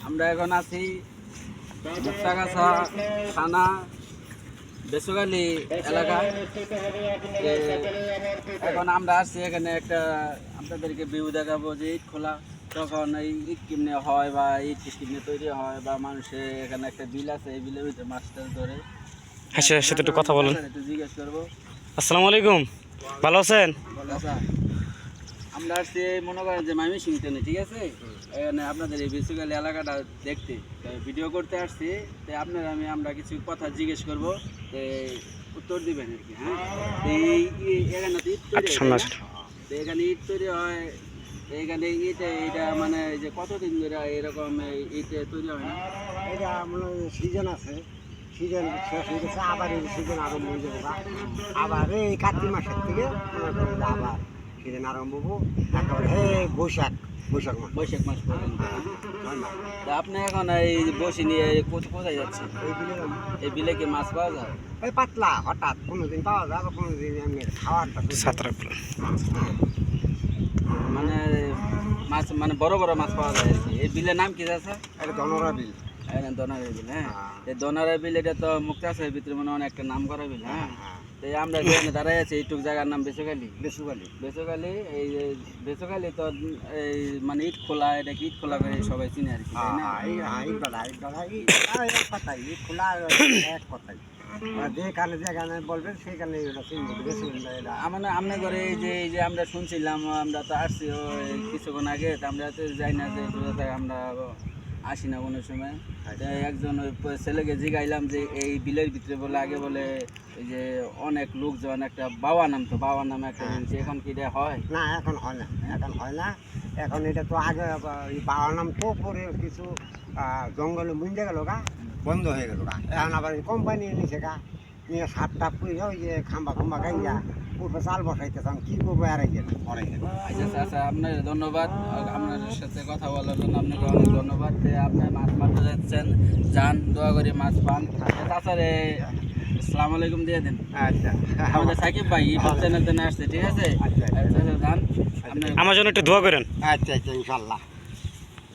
আমরা এখন আছি মুক্তাগাছা থানা বেসুগালি এলাকায়। এখন আমরা আসছি এখানে একটা আপনাদেরকে ভিউ দেখাবো যে ইট খোলা তখন এই ইট কিমনে হয় বা ইট কিমনে তৈরি হয় বা মানুষের এখানে একটা বিল আছে, এই বিলের ভিতরে মাছ টাছ ধরে। হ্যাঁ, স্যার সাথে একটু কথা বলুন। একটু জিজ্ঞেস করবো। আসসালামু আলাইকুম, ভালো আছেন? আচ্ছা, আমরা আসছি মনে করেন যে ময়মনসিংহে, ঠিক আছে? এখানে আপনাদের এই বেসুগালি এলাকাটা দেখতে ভিডিও করতে আসছি। তো আপনার আমরা কিছু কথা জিজ্ঞেস করবো, উত্তর দিবেন আর কি। হ্যাঁ, এখানে তো ইট তৈরি হয় না? তো এখানে ইট তৈরি হয়, এখানে এটা মানে যে কতদিন ধরে এরকম ইট তৈরি হয় না? এটা মনে হয় সিজন আছে, সিজন শেষ হয়ে গেছে, আবার এই সিজন আরম্ভ হয়ে যাবে। আবার এই কার্তিক মাসের থেকে মনে করেন যে আবার সিজন আরম্ভ হবো একেবারে বৈশাখ বৈশাখ মাস বৈশাখ মাস পর্যন্ত। তা আপনি এখন এই বসে নিয়ে কোথায় যাচ্ছেন? এই বিলে এই বিলে কি মাছ পাওয়া যায়? ওই পাতলা হঠাৎ কোনোদিন পাওয়া যায়, আবার কোনোদিন এমনি খাওয়ারটা মানে মাছ মানে বড় বড় মাছ পাওয়া যায় আর কি। এই বিলের নাম কি আছে? এটা ধনরা বিল। দনারা বিল। হ্যাঁ, এই দনারা বিল এটা তো মুক্তাগাছার ভিতরে মনে হয় একটা নাম করা বিল। হ্যাঁ, তো আমরা যেখানে দাঁড়াই আছি এইটুক জায়গার নাম বেসুগালি। বেসুগালি বেসুগালি এই বেসুগালি তো এই মানে ইট খোলা, এটা কি ইট খোলা করে সবাই চিনে আর কি, তাই না? খোলা এক কথাই যেখানে যেখানে বলবেন সেখানে মানে আপনার ঘরে এই যে আমরা শুনছিলাম, আমরা তো আসছি ওই কিছুক্ষণ আগে, তো আমরা তো যাই না যে আমরা আসি না কোনো সময়। একজন ওই ছেলেকে জিগাইলাম যে এই বিলের ভিতরে বলে আগে বলে এই যে অনেক লোকজন একটা বাবা নাম, তো বাবার নামে একটা জিনিস, এখন কি এটা হয় না? এখন হয় না, এখন হয় না। এখন এটা তো আগে বাবার নাম তো পরে কিছু জঙ্গলে মুঞ্জে গেল গা, বন্ধ হয়ে গেল গা। এখন আবার কোম্পানি নিচে গা নিয়ে সাপ টাপ করে ওই যে খাম্বা খাম্বা গাইয়া উঠে চাল বসাইতেছেন, কি করবো এড়াই গেল পরে গেল। আচ্ছা আচ্ছা, আপনার ধন্যবাদ। আপনার সাথে কথা বলার জন্য আপনাকে অনেক ধন্যবাদ। আপনি মাছ মারতে যাচ্ছেন, যান, দোয়া করে মাছ পান। তাছাড়া আসসালামু আলাইকুম দিয়ে দেন। আচ্ছা, আমাদের সাকিব ভাই ইউটিউব চ্যানেল থেকে আসছে, ঠিক আছে? আচ্ছা যান, আপনি আমার জন্য একটু দোয়া করেন। আচ্ছা আচ্ছা, ইনশাল্লাহ।